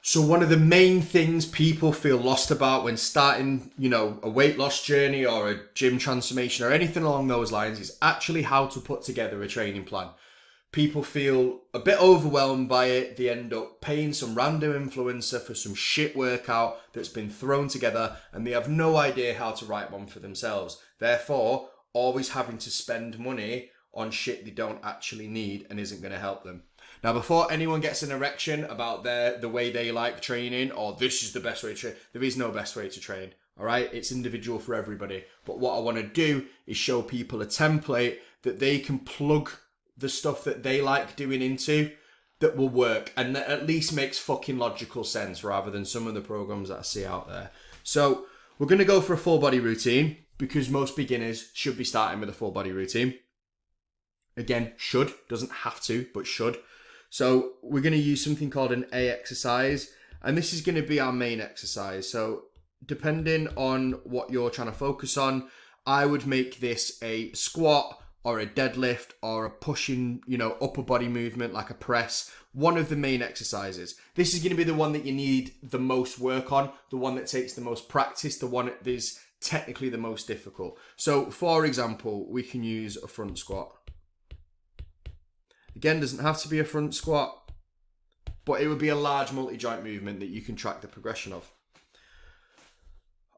So one of the main things people feel lost about when starting, a weight loss journey or a gym transformation or anything along those lines is actually how to put together a training plan. People feel a bit overwhelmed by it. They end up paying some random influencer for some shit workout that's been thrown together, and they have no idea how to write one for themselves. Therefore, always having to spend money on shit they don't actually need and isn't going to help them. Now, before anyone gets an erection about the way they like training, or this is the best way to train, there is no best way to train, all right? It's individual for everybody. But what I want to do is show people a template that they can plug the stuff that they like doing into that will work and that at least makes fucking logical sense rather than some of the programs that I see out there. So we're going to go for a full body routine because most beginners should be starting with a full body routine. Again, should, doesn't have to, but should. So we're going to use something called an A exercise, and this is going to be our main exercise. So depending on what you're trying to focus on, I would make this a squat or a deadlift or a pushing, upper body movement like a press, one of the main exercises. This is going to be the one that you need the most work on, the one that takes the most practice, the one that is technically the most difficult. So for example, we can use a front squat. Again, doesn't have to be a front squat, but it would be a large multi-joint movement that you can track the progression of.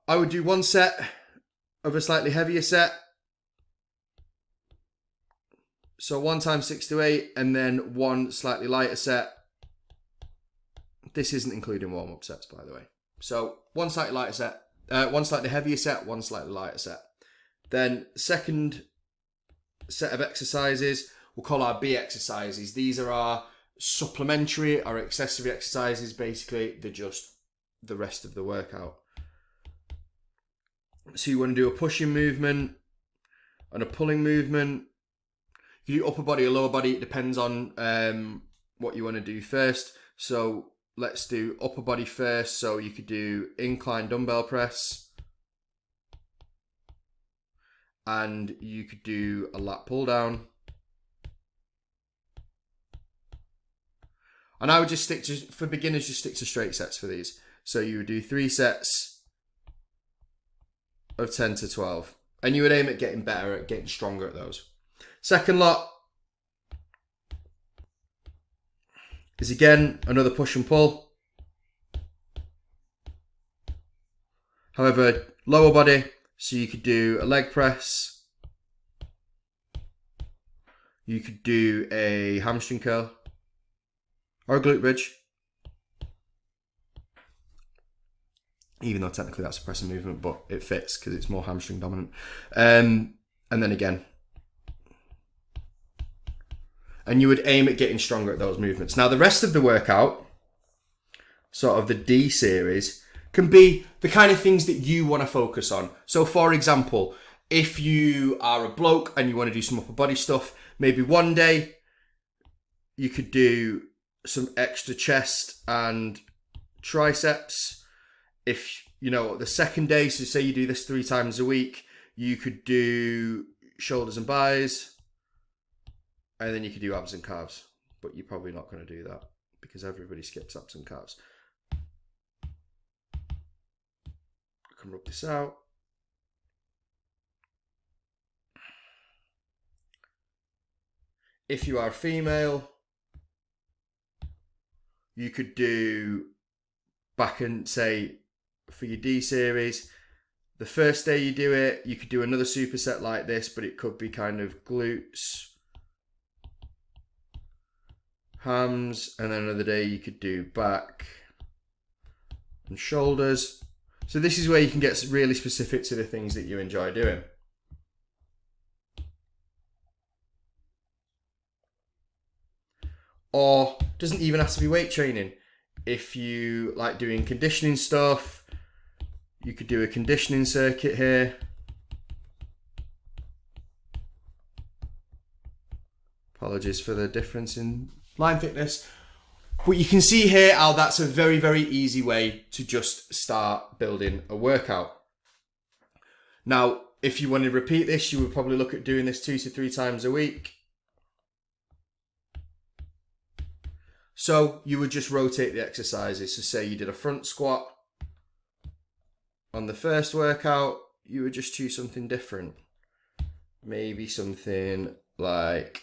I would do one set of a slightly heavier set. So 1 times 6 to 8, and then one slightly lighter set. This isn't including warm-up sets, by the way. So one slightly lighter set, one slightly heavier set, one slightly lighter set. Then second set of exercises, we'll call our B exercises. These are our supplementary or accessory exercises. Basically, they're just the rest of the workout. So you want to do a pushing movement and a pulling movement. You do upper body or lower body. It depends on what you want to do first. So let's do upper body first. So you could do incline dumbbell press. And you could do a lat pull down. And I would just for beginners, just stick to straight sets for these. So you would do 3 sets of 10 to 12. And you would aim at getting better, at getting stronger at those. Second lot is again another push and pull. However, lower body, so you could do a leg press. You could do a hamstring curl or a glute bridge. Even though technically that's a pressing movement, but it fits because it's more hamstring dominant. And then again. And you would aim at getting stronger at those movements. Now, the rest of the workout, sort of the D series, can be the kind of things that you want to focus on. So, for example, if you are a bloke and you want to do some upper body stuff, maybe one day you could do some extra chest and triceps. If, the second day, so say you do this 3 times a week, you could do shoulders and buys. And then you could do abs and calves, but you're probably not going to do that because everybody skips abs and calves. I can rub this out. If you are a female, you could do back and say for your D series, the first day you do it, you could do another superset like this, but it could be kind of glutes, hams, and then another day you could do back and shoulders. So this is where you can get really specific to the things that you enjoy doing. Or doesn't even have to be weight training. If you like doing conditioning stuff, you could do a conditioning circuit here. Apologies for the difference in line thickness. But you can see here how that's a very, very easy way to just start building a workout. Now, if you want to repeat this, you would probably look at doing this 2 to 3 times a week. So you would just rotate the exercises. So say you did a front squat on the first workout, you would just choose something different. Maybe something like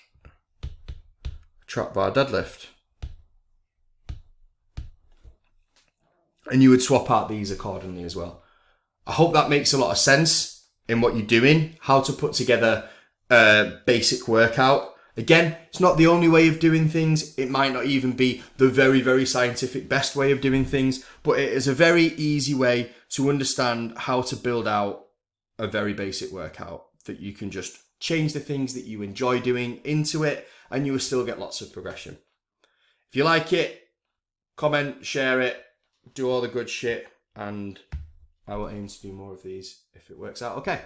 trap bar deadlift. And you would swap out these accordingly as well. I hope that makes a lot of sense in what you're doing, how to put together a basic workout. Again, it's not the only way of doing things. It might not even be the very, very scientific best way of doing things, but it is a very easy way to understand how to build out a very basic workout that you can just change the things that you enjoy doing into it, and you will still get lots of progression. If you like it, comment, share it, do all the good shit, and I will aim to do more of these if it works out okay.